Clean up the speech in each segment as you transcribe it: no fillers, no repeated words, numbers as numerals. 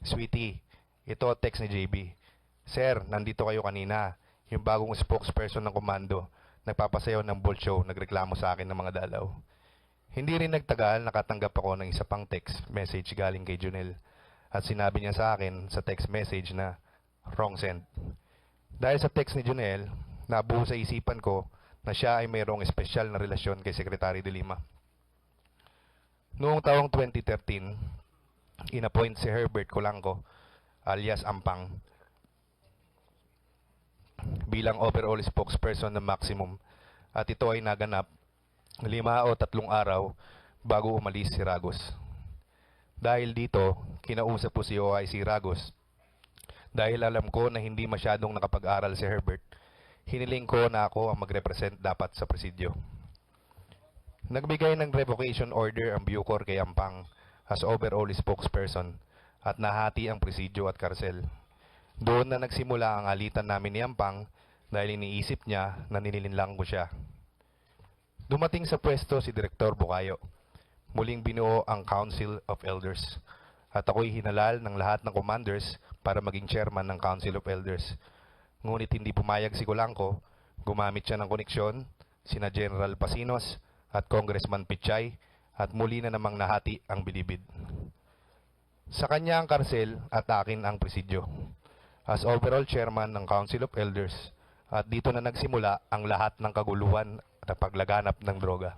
Sweetie, ito text ni JB. Sir, nandito kayo kanina. Yung bagong spokesperson ng komando, nagpapasayaw ng bull show, nagreklamo sa akin ng mga dalaw. Hindi rin nagtagal, nakatanggap ako ng isa pang text message galing kay Junel. At sinabi niya sa akin sa text message na wrong send. Dahil sa text ni Junel, nabuo sa isipan ko na siya ay mayroong espesyal na relasyon kay Secretary de Lima. Noong taong 2013, inappoint si Herbert Colanco alias Ampang bilang overall spokesperson ng Maximum at ito ay naganap 5 o 3 araw bago umalis si Ragos. Dahil dito, kinausap po si OIC Ragos dahil alam ko na hindi masyadong nakapag-aral si Herbert, hiniling ko na ako ang mag-represent dapat sa presidyo. Nagbigay ng revocation order ang Bucor kay Ampang as overall spokesperson at nahati ang presidyo at karsel. Doon na nagsimula ang alitan namin ni Ampang dahil iniisip niya na ninilinlang ko siya. Dumating sa pwesto si Direktor Bukayo. Muling binuo ang Council of Elders at ako'y hinalal ng lahat ng commanders para maging chairman ng Council of Elders. Ngunit hindi pumayag si Colanco, gumamit siya ng koneksyon, sina General Pasinos at Congressman Pichay at muli na namang nahati ang bilibid. Sa kanya ang karsel at akin ang presidyo as overall chairman ng Council of Elders at dito na nagsimula ang lahat ng kaguluhan at paglaganap ng droga.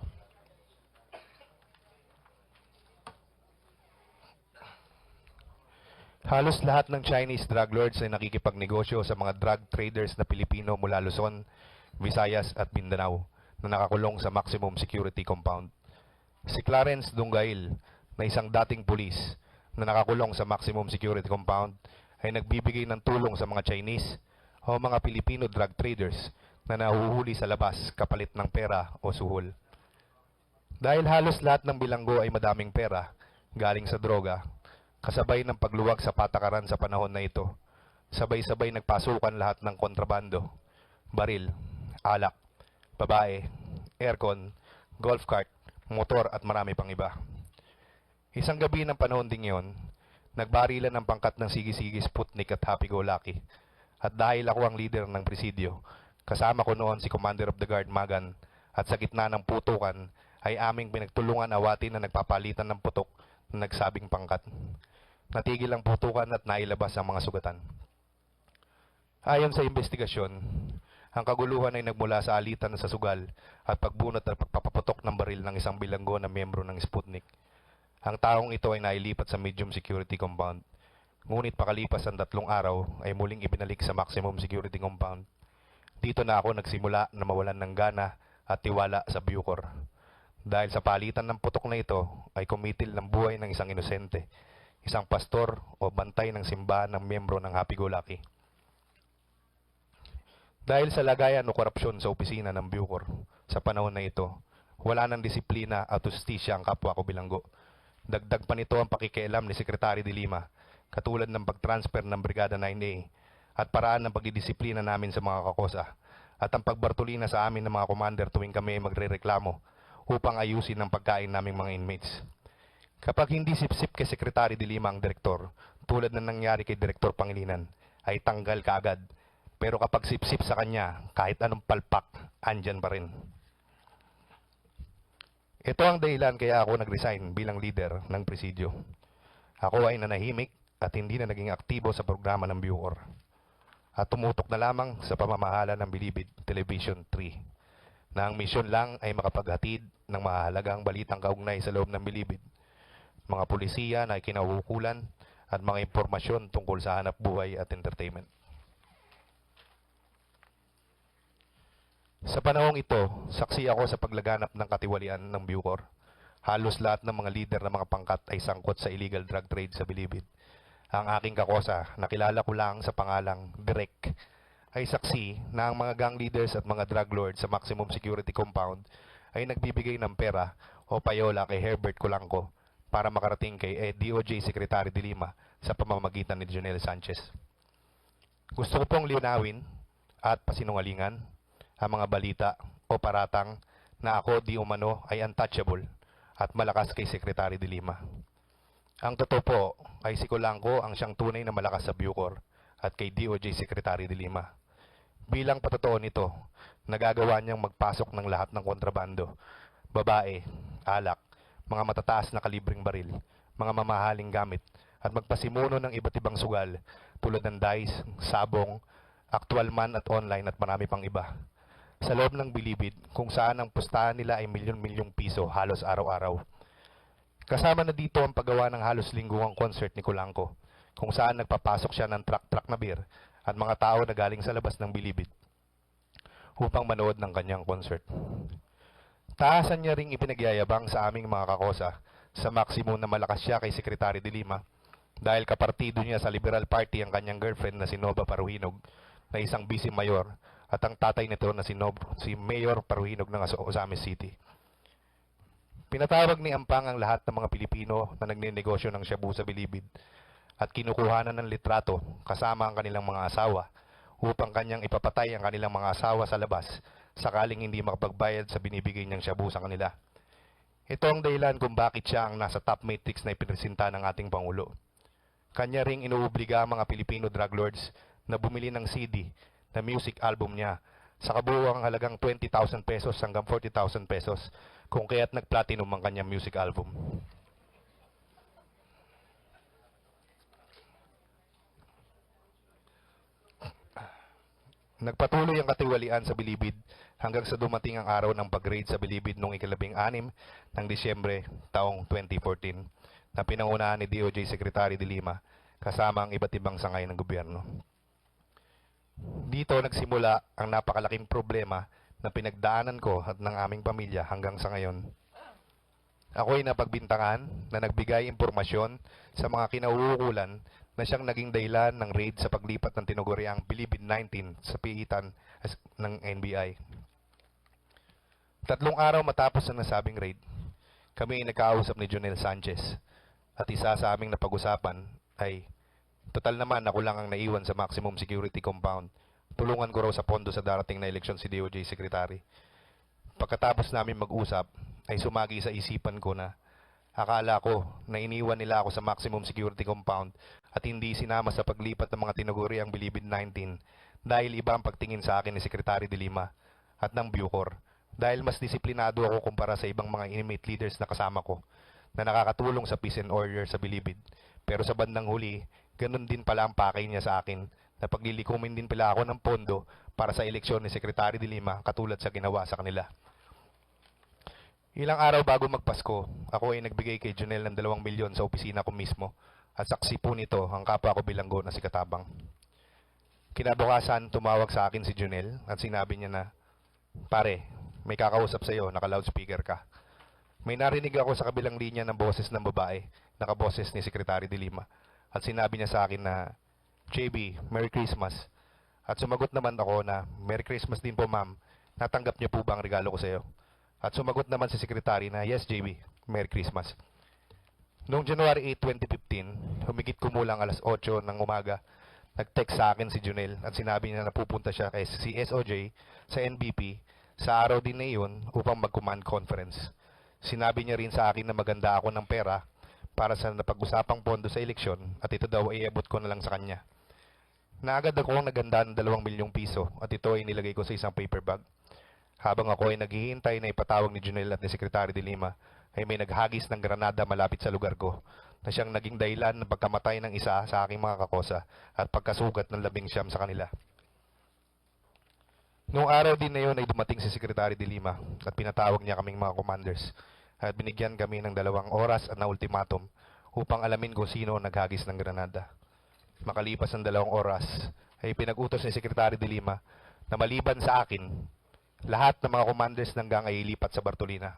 Halos lahat ng Chinese drug lords ay nakikipagnegosyo sa mga drug traders na Pilipino mula Luzon, Visayas at Mindanao na nakakulong sa Maximum Security Compound. Si Clarence Dunggail na isang dating pulis na nakakulong sa Maximum Security Compound ay nagbibigay ng tulong sa mga Chinese o mga Filipino drug traders na nahuhuli sa labas kapalit ng pera o suhol. Dahil halos lahat ng bilanggo ay madaming pera galing sa droga, kasabay ng pagluwag sa patakaran sa panahon na ito, sabay-sabay nagpasukan lahat ng kontrabando, baril, alak, babae, aircon, golf cart, motor at marami pang iba. Isang gabi ng panahon ding yon, nagbarilan ng pangkat ng Sige-Sige Sputnik at Happy Go Lucky. At dahil ako ang leader ng presidyo, kasama ko noon si Commander of the Guard Magan at sa gitna ng putukan ay aming pinagtulungan awatin na nagpapalitan ng putok na nagsabing pangkat. Natigil ang putukan at nailabas ang mga sugatan. Ayon sa investigasyon, ang kaguluhan ay nagmula sa alitan sa sugal at pagbunot at pagpapaputok ng baril ng isang bilanggo na miyembro ng Sputnik. Ang taong ito ay nailipat sa medium security compound. Ngunit pakalipas ang 3 araw ay muling ibinalik sa maximum security compound. Dito na ako nagsimula na mawalan ng gana at tiwala sa Bucor. Dahil sa palitan ng putok na ito ay kumitil ng buhay ng isang inosente, isang pastor o bantay ng simbahan ng miyembro ng Happy Go Lucky. Dahil sa lagayan o korupsyon sa opisina ng Bucor sa panahon na ito, wala ng disiplina at justisya ang kapwa ko bilanggo. Dagdag pa nito ang pakikialam ni Secretary de Lima, katulad ng pag-transfer ng Brigada 9A at paraan ng pagdidisiplina namin sa mga kakosa at ang pagbartulina sa amin ng mga commander tuwing kami magrereklamo upang ayusin ang pagkain naming mga inmates. Kapag hindi sip-sip kay Secretary de Lima ang direktor, tulad na nangyari kay Direktor Pangilinan, ay tanggal kaagad. Pero kapag sip-sip sa kanya, kahit anong palpak, andyan pa rin. Ito ang dahilan kaya ako nag-resign bilang leader ng presidyo. Ako ay nanahimik at hindi na naging aktibo sa programa ng Bucor. At tumutok na lamang sa pamamahala ng Bilibid Television 3 na ang misyon lang ay makapaghatid ng mahalagang balitang kaugnay sa loob ng Bilibid, mga pulisiya na kinahuhukulan at mga impormasyon tungkol sa hanap buhay at entertainment. Sa panahong ito, saksi ako sa paglaganap ng katiwalian ng Bucor. Halos lahat ng mga lider ng mga pangkat ay sangkot sa illegal drug trade sa Bilibid. Ang aking kakosa, nakilala ko lang sa pangalang Direk, ay saksi na ang mga gang leaders at mga drug lords sa maximum security compound ay nagbibigay ng pera o payola kay Herbert Colanco para makarating kay DOJ Secretary de Lima sa pamamagitan ni Jonel Sanchez. Gusto ko pong linawin at pasinungalingan ang mga balita o paratang na ako di umano ay untouchable at malakas kay Secretary de Lima. Ang totoo po ay si Colanco ang siyang tunay na malakas sa Bucor at kay DOJ Secretary de Lima. Bilang patotoo nito, nagagawa niyang magpasok ng lahat ng kontrabando, babae, alak, mga matataas na kalibreng baril, mga mamahaling gamit, at magpasimuno ng iba't ibang sugal tulad ng dice, sabong, actual man at online at marami pang iba. Sa loob ng bilibid kung saan ang pustahan nila ay milyon-milyong piso halos araw-araw. Kasama na dito ang paggawa ng halos lingguang concert ni Colanco, kung saan nagpapasok siya ng truck-truck na beer at mga tao na galing sa labas ng bilibid upang manood ng kanyang concert. Taasan niya ring ipinagyayabang sa aming mga kakosa sa maximum na malakas siya kay Secretary de Lima dahil kapartido niya sa Liberal Party ang kanyang girlfriend na si Nova Paruhinog na isang vice mayor at ang tatay nito na si Mayor Paruhinog ng Ozamis City. Pinatawag ni Ampang ang lahat ng mga Pilipino na nagninegosyo ng shabu sa bilibid at kinukuhanan ng litrato kasama ang kanilang mga asawa upang kanyang ipapatay ang kanilang mga asawa sa labas sakaling hindi makapagbayad sa binibigay niyang shabu sa kanila. Ito ang dahilan kung bakit siya ang nasa top matrix na ipinesinta ng ating Pangulo. Kanya ring inuobliga ang mga Pilipino drug lords na bumili ng CD na music album niya sa kabuuang halagang 20,000 pesos hanggang 40,000 pesos kung kaya't nag-platinum ang kanyang music album. Nagpatuloy ang katiwalian sa Bilibid hanggang sa dumating ang araw ng pag-raid sa Bilibid noong ika-16 ng Disyembre taong 2014 na pinangunahan ni DOJ Secretary de Lima kasama ang iba't ibang sangay ng gobyerno. Dito nagsimula ang napakalaking problema na pinagdaanan ko at ng aming pamilya hanggang sa ngayon. Ako'y napagbintangan na nagbigay impormasyon sa mga kinauukulan na siyang naging dahilan ng raid sa paglipat ng tinuguriang Bilibid 19 sa piitan ng NBI. 3 araw matapos ang nasabing raid, kami ay nagkausap ni Jonel Sanchez at isa sa aming napag-usapan ay total naman ako lang ang naiwan sa maximum security compound. Tulungan ko raw sa pondo sa darating na eleksyon si DOJ Secretary. Pagkatapos namin mag-usap, ay sumagi sa isipan ko na akala ko na iniwan nila ako sa maximum security compound at hindi sinama sa paglipat ng mga tinuguri ang Bilibid 19 dahil iba ang pagtingin sa akin ni Secretary de Lima at ng Bucor dahil mas disiplinado ako kumpara sa ibang mga inmate leaders na kasama ko na nakakatulong sa peace and order sa Bilibid. Pero sa bandang huli, ganun din pala ang pakay niya sa akin na paglilikumin din pala ako ng pondo para sa eleksyon ni Secretary de Lima katulad sa ginawa sa kanila. Ilang araw bago magpasko, ako ay nagbigay kay Jonel ng 2 milyon sa opisina ko mismo at saksi po nito ang kapwa ko bilanggo na si Katabang. Kinabukasan, tumawag sa akin si Jonel at sinabi niya na, "Pare, may kakausap sa'yo, naka-loudspeaker ka." May narinig ako sa kabilang linya ng boses ng babae, nakaboses ni Secretary de Lima at sinabi niya sa akin na, "JB, Merry Christmas." At sumagot naman ako na, "Merry Christmas din po ma'am, natanggap niyo po ba ang regalo ko sa'yo?" At sumagot naman si Secretary na, "Yes JB, Merry Christmas." Noong January 8, 2015, humigit kumulang alas 8 ng umaga, nag-text sa akin si Junel at sinabi niya na pupunta siya kay CSOJ sa NBP sa araw din na iyon upang mag-command conference. Sinabi niya rin sa akin na maganda ako ng pera para sa napag-usapang pondo sa eleksyon at ito daw ay iabot ko na lang sa kanya. Naagad ako ang naganda ng 2 milyong piso at ito ay nilagay ko sa isang paper bag. Habang ako ay naghihintay na ipatawag ni Junel at ni Secretary de Lima, ay may naghagis ng granada malapit sa lugar ko na siyang naging dahilan ng pagkamatay ng isa sa aking mga kakosa at pagkasugat ng 19 sa kanila. Noong araw din na yun ay dumating si Secretary de Lima at pinatawag niya kaming mga commanders at binigyan kami ng 2 oras na ultimatum upang alamin kung sino naghagis ng granada. Makalipas ng 2 oras ay pinag-utos ni Secretary de Lima na maliban sa akin, lahat ng mga commanders ng gang ay ilipat sa Bartolina.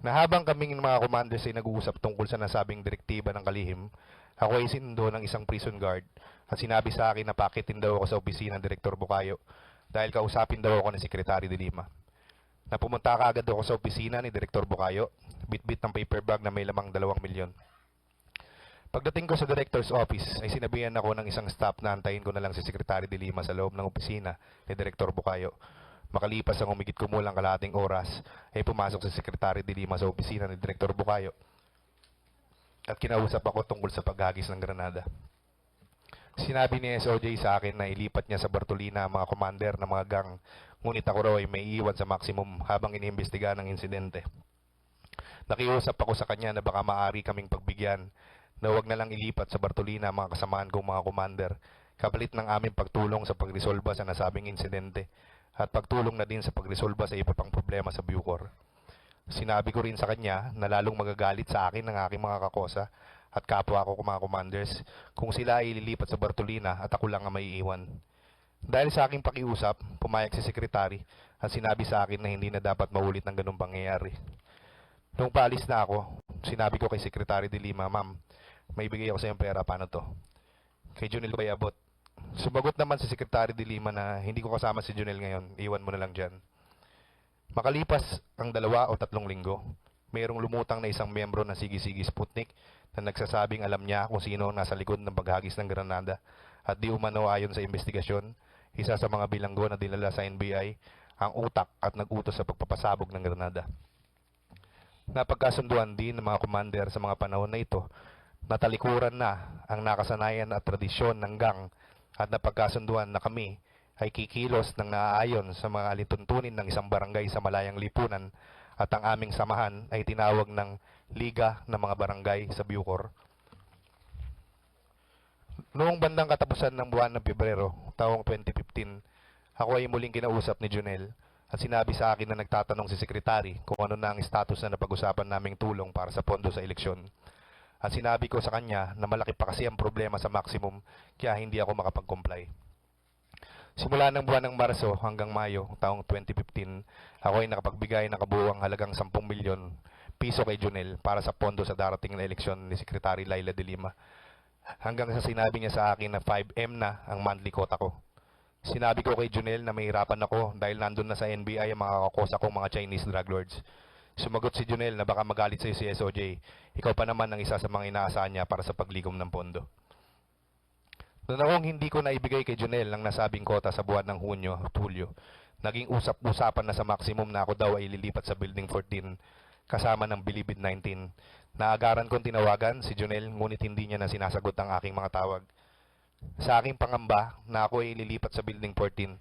Na habang kaming mga commanders ay nag-uusap tungkol sa nasabing direktiba ng kalihim, ako ay sinundo ng isang prison guard at sinabi sa akin na pakitin daw ako sa opisina ng Direktor Bukayo dahil kausapin daw ako ni Secretary de Lima. Na pumunta kaagad ako sa opisina ni Direktor Bukayo, bit-bit ng paper bag na may lamang 2 milyon. Pagdating ko sa Director's Office ay sinabihan ako ng isang staff na antayin ko na lang si Secretary de Lima sa loob ng opisina ni Direktor Bukayo. Makalipas ang humigit kumulang kalahating oras, ay pumasok si Secretary de Lima sa opisina ni Direktor Bukayo. at kinausap ako tungkol sa paghagis ng granada. Sinabi ni SOJ sa akin na ilipat niya sa Bartolina ang mga commander ng mga gang, ngunit ako raw ay may iwan sa maximum habang iniimbestigahan ng insidente. Nakiusap ako sa kanya na baka maaari kaming pagbigyan na huwag na lang ilipat sa Bartolina ang mga kasamaan kong mga commander, kapalit ng aming pagtulong sa pagresolba sa nasabing insidente at pagtulong na din sa pagresolba sa iba pang problema sa Bucor. Sinabi ko rin sa kanya na lalong magagalit sa akin ng aking mga kakosa at kapwa ko mga commanders kung sila ay ililipat sa Bartolina at ako lang ang may iwan. Dahil sa aking pakiusap, pumayag si sekretary at sinabi sa akin na hindi na dapat maulit ng ganung pangyayari. Nung paalis na ako, sinabi ko kay Secretary de Lima, "Ma'am, may bigay ako sa iyong pera, paano to?" Kay Junel ko abot. Sumagot naman si Secretary de Lima na hindi ko kasama si Junel ngayon, iwan mo na lang dyan. Makalipas ang 2 o 3 linggo, mayroong lumutang na isang miyembro ng Sige-Sige Sputnik na nagsasabing alam niya kung sino ang nasa likod ng paghagis ng granada at di umano ayon sa investigasyon, isa sa mga bilanggo na dinala sa NBI ang utak at nag-utos sa pagpapasabog ng granada. Napagkasunduan din ng mga commander sa mga panahon na ito na talikuran na ang nakasanayan at tradisyon ng gang at napagkasunduan na kami ay kikilos ng naaayon sa mga alituntunin ng isang barangay sa Malayang Lipunan at ang aming samahan ay tinawag ng Liga ng mga Barangay sa Bucor. Noong bandang katapusan ng buwan ng Pebrero, taong 2015, ako ay muling kinausap ni Junel at sinabi sa akin na nagtatanong si Sekretary kung ano na ang status na napag-usapan naming tulong para sa pondo sa eleksyon. At sinabi ko sa kanya na malaki pa kasi ang problema sa maximum kaya hindi ako makapag-comply. Simula ng buwan ng Marso hanggang Mayo taong 2015, ako ay nakapagbigay ng kabuuang halagang 10 milyon piso kay Junel para sa pondo sa darating na eleksyon ni Secretary Laila de Lima. Hanggang sa sinabi niya sa akin na 5M na ang monthly quota ko. Sinabi ko kay Junel na mahirapan ako dahil nandun na sa NBI ang mga kakosa kong mga Chinese drug lords. Sumagot si Junel na baka magalit sa si SOJ. Ikaw pa naman ang isa sa mga inaasahan niya para sa pagligom ng pondo. Noong akong hindi ko naibigay kay Junel ang nasabing kota sa buwan ng Hunyo at Hulyo, naging usap-usapan na sa maximum na ako daw ay lilipat sa Building 14 kasama ng Bilibid 19. Naagaran kong tinawagan si Junel ngunit hindi niya na sinasagot ang aking mga tawag. Sa aking pangamba na ako ay lilipat sa Building 14,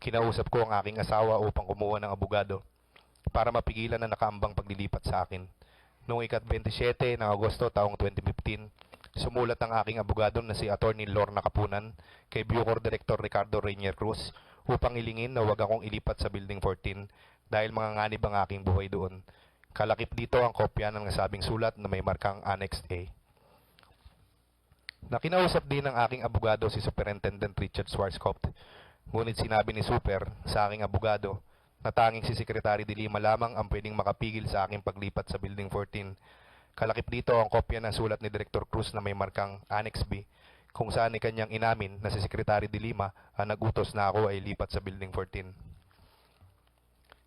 kinausap ko ang aking asawa upang kumuha ng abogado para mapigilan na nakaambang paglilipat sa akin. Noong ika-27 ng Agosto taong 2015, sumulat ang aking abogado na si Attorney Lorna Kapunan kay Bucor Director Ricardo Rainier Cruz upang ilingin na huwag akong ilipat sa Building 14 dahil manganganib ang aking buhay doon. Kalakip dito ang kopya ng nasabing sulat na may markang Annex A. Nakinausap din ng aking abogado si Superintendent Richard Schwarzkopf. Ngunit sinabi ni Super sa aking abogado na tanging si Secretary de Lima lamang ang pwedeng makapigil sa aking paglipat sa Building 14. Kalakip dito ang kopya ng sulat ni Director Cruz na may markang Annex B, kung saan ay kanyang inamin na si Secretary de Lima ang nag-utos na ako ay lipat sa Building 14.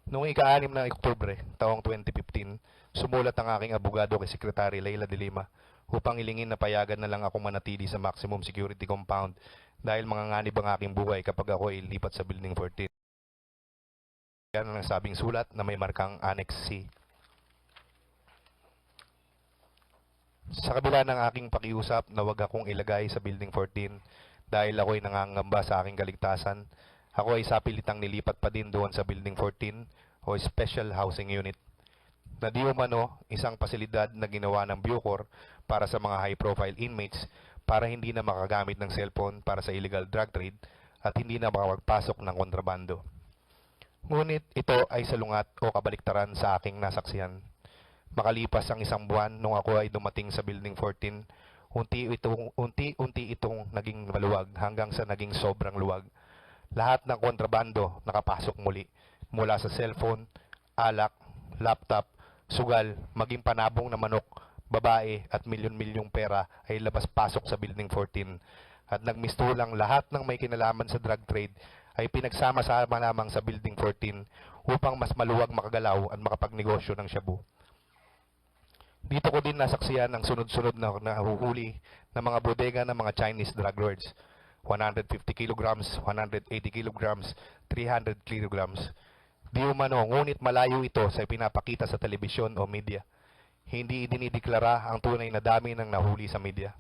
Noong ika-6 ng Oktubre, taong 2015, sumulat ang aking abogado kay Secretary Laila de Lima upang ilingin na payagan na lang akong manatili sa maximum security compound dahil manganganib ang aking buhay kapag ako ay lipat sa Building 14. Yan ang sabing sulat na may markang Annex C. Sa kabila ng aking pakiusap na wag akong ilagay sa Building 14 dahil ako ay nangangamba sa aking kaligtasan, ako ay sapilitang nilipat pa din doon sa Building 14 o Special Housing Unit na di umano isang pasilidad na ginawa ng Bucor para sa mga high-profile inmates para hindi na makagamit ng cellphone para sa illegal drug trade at hindi na makapagpasok ng kontrabando. Ngunit ito ay salungat o kabaliktaran sa aking nasaksihan. Makalipas ang isang buwan nung ako ay dumating sa Building 14, unti-unti itong naging maluwag hanggang sa naging sobrang luwag. Lahat ng kontrabando nakapasok muli mula sa cellphone, alak, laptop, sugal, maging panabong na manok, babae at milyon-milyong pera ay labas-pasok sa Building 14 at nagmistulang lahat ng may kinalaman sa drug trade ay pinagsama-sama lamang sa Building 14 upang mas maluwag makagalaw at makapagnegosyo ng shabu. Dito ko din nasaksiyan ang sunod-sunod na nahuhuli ng mga bodega ng mga Chinese drug lords. 150 kilograms, 180 kilograms, 300 kilograms. Di umano, ngunit malayo ito sa pinapakita sa telebisyon o media. hindi idinideklara ang tunay na dami ng nahuli sa media.